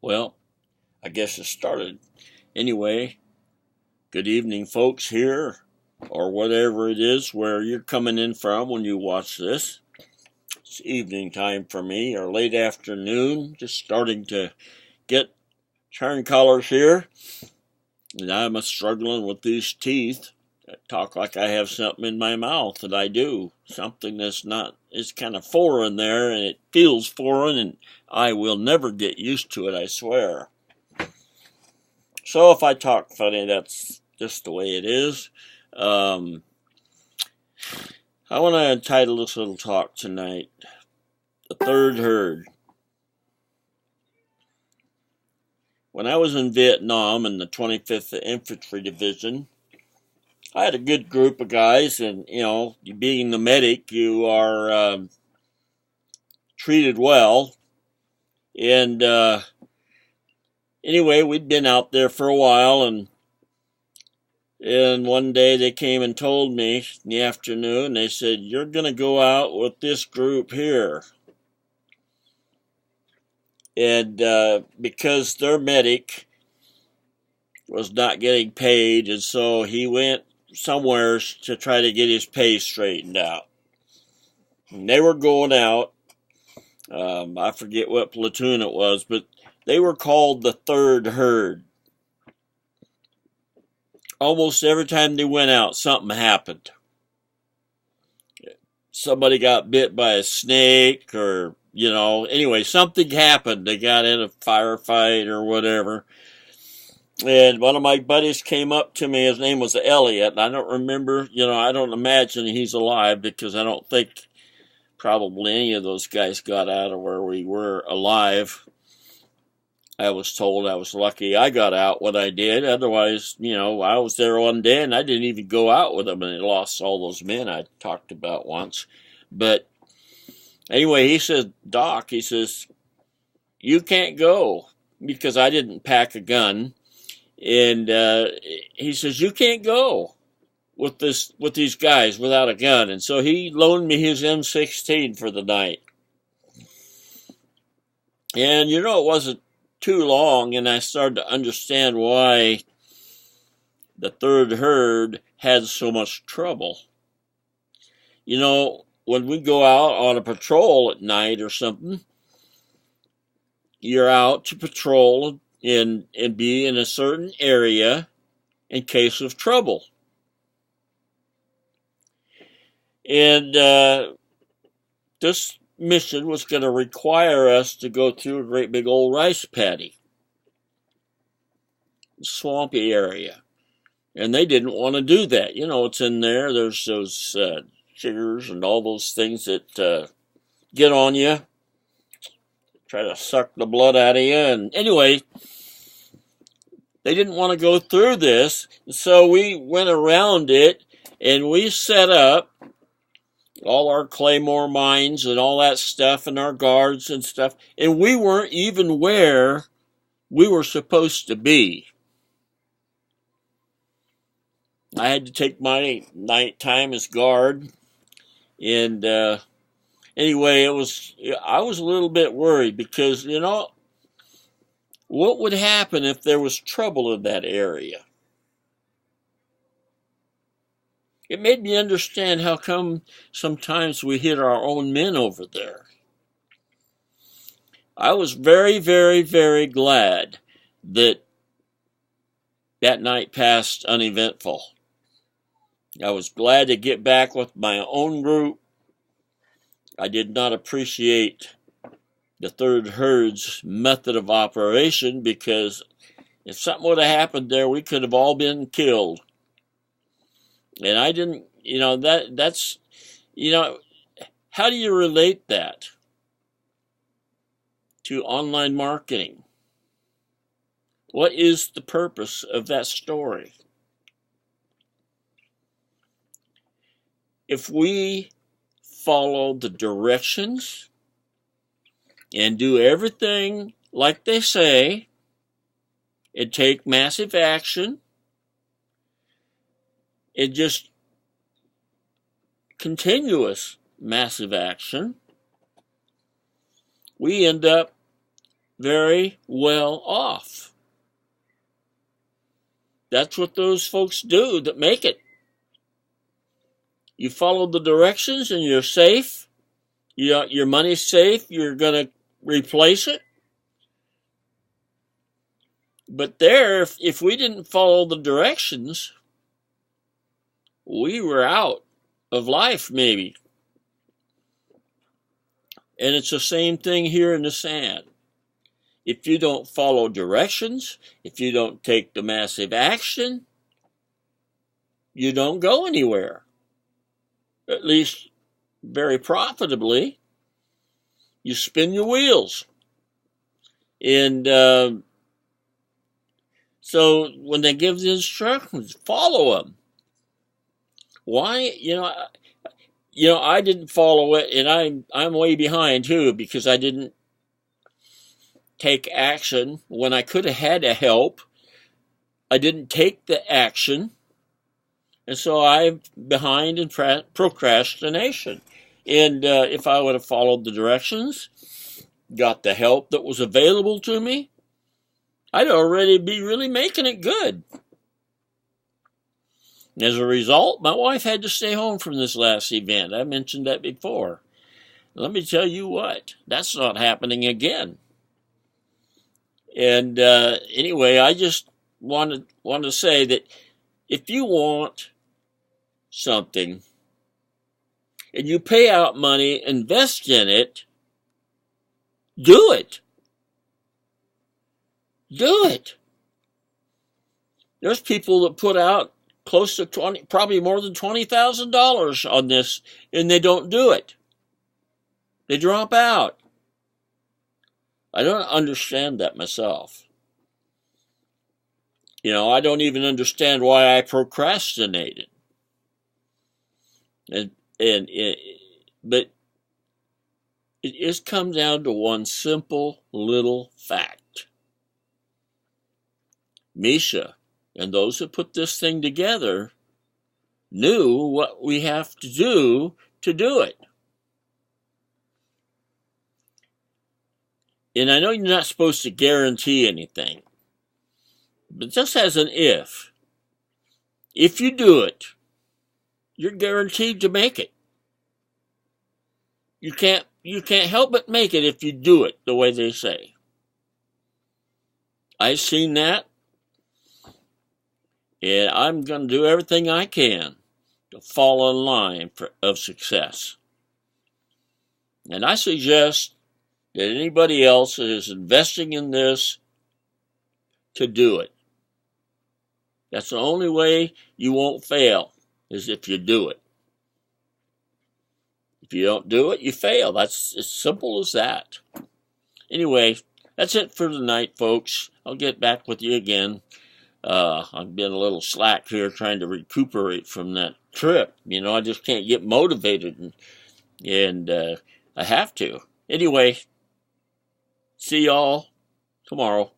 Well, I guess it started. Anyway, good evening, folks, here, or whatever it is where you're coming in from when you watch this. It's evening time for me, or late afternoon, just starting to get turn colors here. And I'm struggling with these teeth. I talk like I have something in my mouth, and I do. Something that's not, it's kind of foreign there, and it feels foreign, and I will never get used to it, I swear. So if I talk funny, that's just the way it is. Um, I want to entitle this little talk tonight, The Third Herd. When I was in Vietnam in the 25th Infantry Division, I had a good group of guys, and, being the medic, you are treated well. And anyway, we'd been out there for a while, and one day they came and told me in the afternoon, they said, "You're going to go out with this group here." And because their medic was not getting paid, and so he went somewhere to try to get his pay straightened out. And they were going out. I forget what platoon it was, but they were called the Third Herd. Almost every time they went out, something happened. Somebody got bit by a snake, or, anyway, something happened. They got in a firefight or whatever. And one of my buddies came up to me. His name was Elliot. I don't remember, I don't imagine he's alive, because I don't think probably any of those guys got out of where we were alive. I was told I was lucky I got out when I did. Otherwise, I was there one day and I didn't even go out with them, and I lost all those men I talked about once. But anyway, he said, "Doc," he says, "you can't go," because I didn't pack a gun. And he says, "You can't go with these guys without a gun." And so he loaned me his M16 for the night. And it wasn't too long, and I started to understand why the Third Herd had so much trouble. When we go out on a patrol at night or something, you're out to patrol and be in a certain area in case of trouble. And this mission was going to require us to go through a great big old rice paddy, swampy area. And they didn't want to do that. It's in there. There's those chiggers and all those things that get on you, try to suck the blood out of you. And anyway, they didn't want to go through this. So we went around it, and we set up all our claymore mines and all that stuff, and our guards and stuff. And we weren't even where we were supposed to be. I had to take my nighttime as guard. And anyway, I was a little bit worried, because, what would happen if there was trouble in that area? It made me understand how come sometimes we hit our own men over there. I was very, very, very glad that night passed uneventful. I was glad to get back with my own group. I did not appreciate the Third Herd's method of operation, because if something would have happened there, we could have all been killed. And I didn't, that's, how do you relate that to online marketing? What is the purpose of that story? If we follow the directions and do everything like they say and take massive action and just continuous massive action, we end up very well off. That's what those folks do that make it. You follow the directions and you're safe. Your money's safe. You're going to replace it. But there, if we didn't follow the directions, we were out of life maybe. And it's the same thing here in the sand. If you don't follow directions, if you don't take the massive action, you don't go anywhere. At least very profitably. You spin your wheels. And so when they give the instructions, follow them. Why? I didn't follow it, and I'm way behind too because I didn't take action when I could have had a help. I didn't take the action, and so I'm behind in procrastination. And if I would have followed the directions, got the help that was available to me, I'd already be really making it good. As a result, my wife had to stay home from this last event. I mentioned that before. Let me tell you what, that's not happening again. And anyway, I just want to say that if you want something and you pay out money, invest in it, do it. Do it. There's people that put out close to probably more than $20,000 on this, and they don't do it. They drop out. I don't understand that myself. I don't even understand why I procrastinated. But it just comes down to one simple little fact. Misha and those who put this thing together knew what we have to do it. And I know you're not supposed to guarantee anything, but just as an if you do it, you're guaranteed to make it. You can't help but make it if you do it the way they say. I've seen that. And I'm going to do everything I can to fall in line of success. And I suggest that anybody else that is investing in this to do it. That's the only way you won't fail, is if you do it. If you don't do it, you fail. That's as simple as that. Anyway, that's it for tonight, folks. I'll get back with you again. I've been a little slack here trying to recuperate from that trip. I just can't get motivated, and I have to. Anyway, see y'all tomorrow.